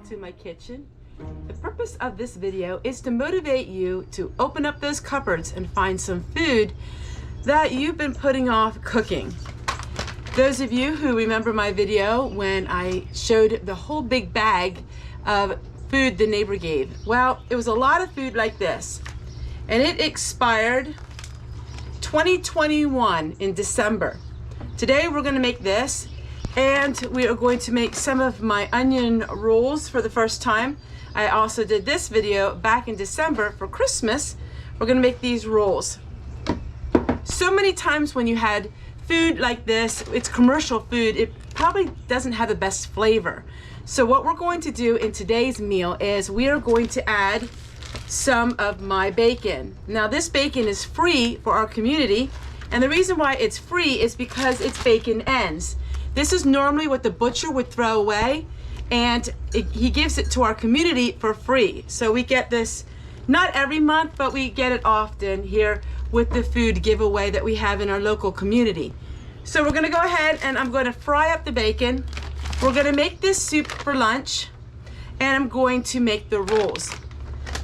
to my kitchen. The purpose of this video is to motivate you to open up those cupboards and find some food that you've been putting off cooking. Those of you who remember my video when I showed the whole big bag of food the neighbor gave, well, it was a lot of food like this, and it expired 2021 in December. Today we're going to make this, and we are going to make some of my onion rolls for the first time. I also did this video back in December for Christmas. We're going to make these rolls. So many times when you had food like this, it's commercial food, it probably doesn't have the best flavor. So what we're going to do in today's meal is we are going to add some of my bacon. Now this bacon is free for our community, and the reason why it's free is because it's bacon ends. This is normally what the butcher would throw away, and he gives it to our community for free. So we get this not every month, but we get it often here with the food giveaway that we have in our local community. So we're gonna go ahead and I'm gonna fry up the bacon. We're gonna make this soup for lunch, and I'm going to make the rolls.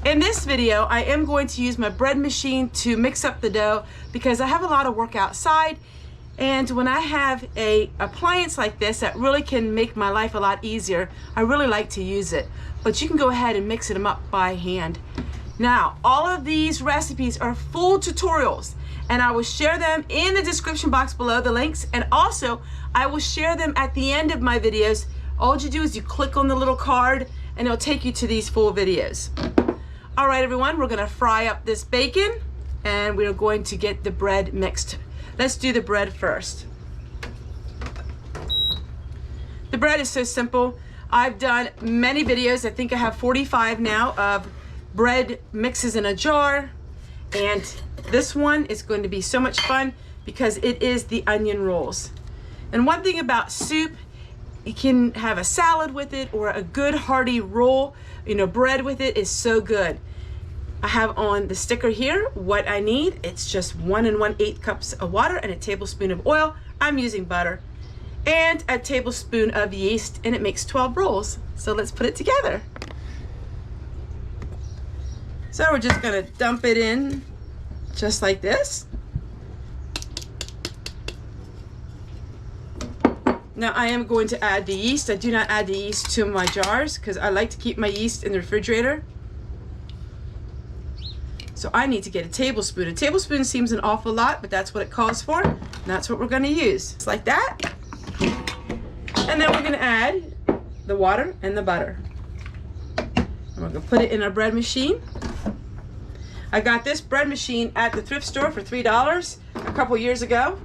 In this video, I am going to use my bread machine to mix up the dough because I have a lot of work outside, and when I have an appliance like this that really can make my life a lot easier, I really like to use it. But you can go ahead and mix them up by hand. Now, all of these recipes are full tutorials, and I will share them in the description box below, the links, and also I will share them at the end of my videos. All you do is you click on the little card and it'll take you to these full videos. All right, everyone, we're gonna fry up this bacon and we're going to get the bread mixed. Let's do the bread first. The bread is so simple. I've done many videos. I think I have 45 now of bread mixes in a jar, and this one is going to be so much fun because it is the onion rolls. And one thing about soup, you can have a salad with it or a good hearty roll, bread with it is so good. I have on the sticker here what I need. It's just 1 1/8 cups of water and a tablespoon of oil. I'm using butter, and a tablespoon of yeast, and it makes 12 rolls. So let's put it together. So we're just gonna dump it in just like this. Now I am going to add the yeast. I do not add the yeast to my jars because I like to keep my yeast in the refrigerator. So I need to get a tablespoon. A tablespoon seems an awful lot, but that's what it calls for. And that's what we're gonna use. Just like that. And then we're gonna add the water and the butter. And we're gonna put it in our bread machine. I got this bread machine at the thrift store for $3 a couple years ago,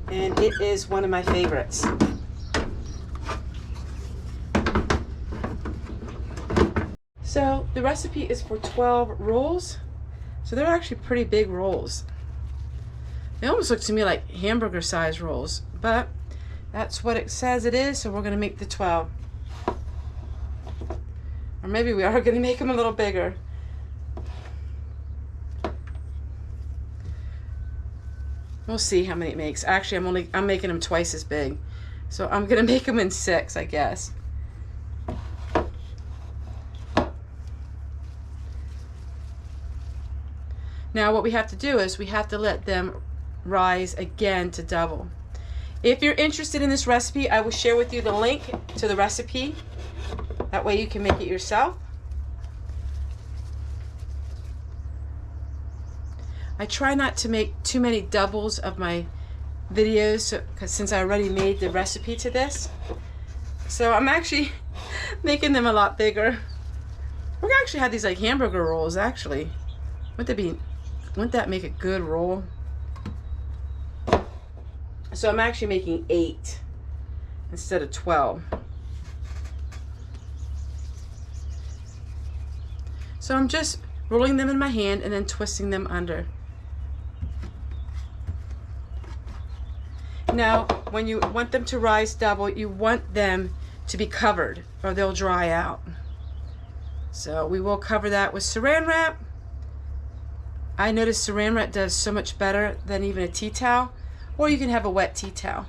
and it is one of my favorites. So the recipe is for 12 rolls. So they're actually pretty big rolls. They almost look to me like hamburger size rolls, but that's what it says it is, so we're gonna make the 12. Or maybe we are gonna make them a little bigger. We'll see how many it makes. Actually, I'm making them twice as big. So I'm gonna make them in 6, I guess. Now what we have to do is we have to let them rise again to double. If you're interested in this recipe, I will share with you the link to the recipe. That way you can make it yourself. I try not to make too many doubles of my videos since I already made the recipe to this. So I'm actually making them a lot bigger. We're gonna actually have these like hamburger rolls actually. Wouldn't that make a good roll? So I'm actually making 8 instead of 12. So I'm just rolling them in my hand and then twisting them under. Now, when you want them to rise double, you want them to be covered or they'll dry out. So we will cover that with saran wrap. I noticed saran wrap does so much better than even a tea towel, or you can have a wet tea towel.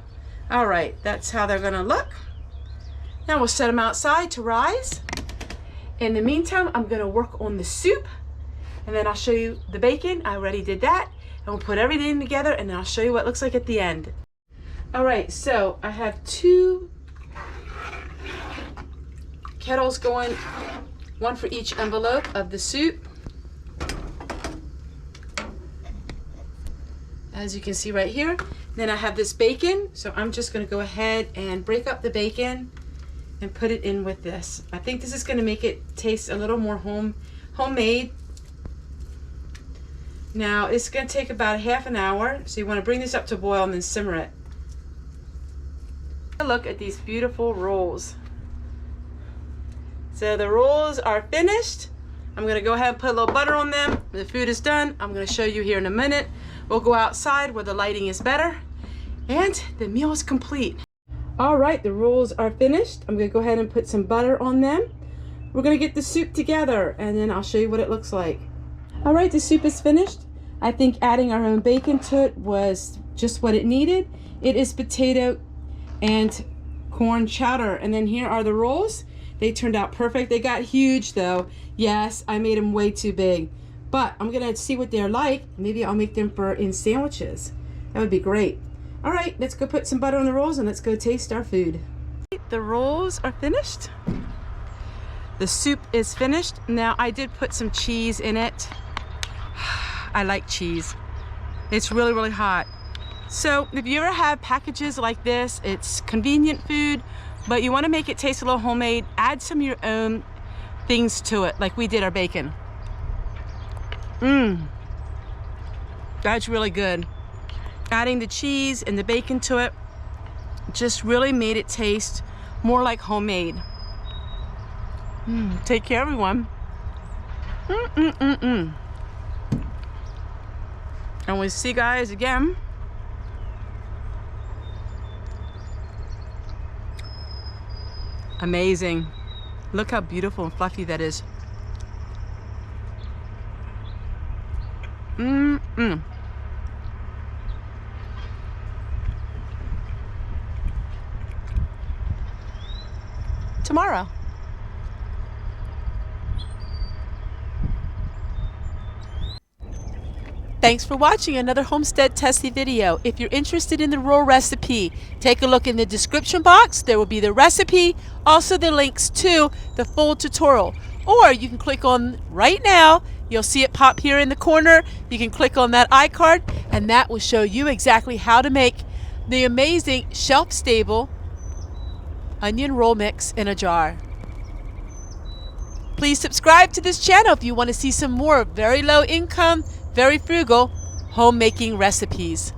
All right, that's how they're gonna look. Now we'll set them outside to rise. In the meantime, I'm gonna work on the soup, and then I'll show you the bacon. I already did that, and we'll put everything together, and then I'll show you what it looks like at the end. All right, so I have 2 kettles going, 1 for each envelope of the soup. As you can see right here. Then I have this bacon, so I'm just gonna go ahead and break up the bacon and put it in with this. I think this is gonna make it taste a little more homemade. Now it's gonna take about half an hour, so you wanna bring this up to boil and then simmer it. Look at these beautiful rolls. So the rolls are finished. I'm gonna go ahead and put a little butter on them. When the food is done, I'm gonna show you here in a minute. We'll go outside where the lighting is better, and the meal is complete. All right, the rolls are finished. I'm gonna go ahead and put some butter on them. We're gonna get the soup together, and then I'll show you what it looks like. All right, the soup is finished. I think adding our own bacon to it was just what it needed. It is potato and corn chowder, and then here are the rolls. They turned out perfect. They got huge though. Yes, I made them way too big. But I'm gonna see what they're like. Maybe I'll make them in sandwiches. That would be great. All right, let's go put some butter on the rolls and let's go taste our food. The rolls are finished. The soup is finished. Now I did put some cheese in it. I like cheese. It's really, really hot. So if you ever have packages like this, it's convenient food, but you wanna make it taste a little homemade, add some of your own things to it, like we did our bacon. That's really good. Adding the cheese and the bacon to it just really made it taste more like homemade. Take care, everyone. And we'll see you guys again. Amazing. Look how beautiful and fluffy that is. Tomorrow. Thanks for watching another Homestead Tessie video. If you're interested in the roll recipe, take a look in the description box. There will be the recipe, also the links to the full tutorial. Or you can click on right now. You'll see it pop here in the corner. You can click on that iCard, and that will show you exactly how to make the amazing shelf-stable onion roll mix in a jar. Please subscribe to this channel if you want to see some more very low income, very frugal homemaking recipes.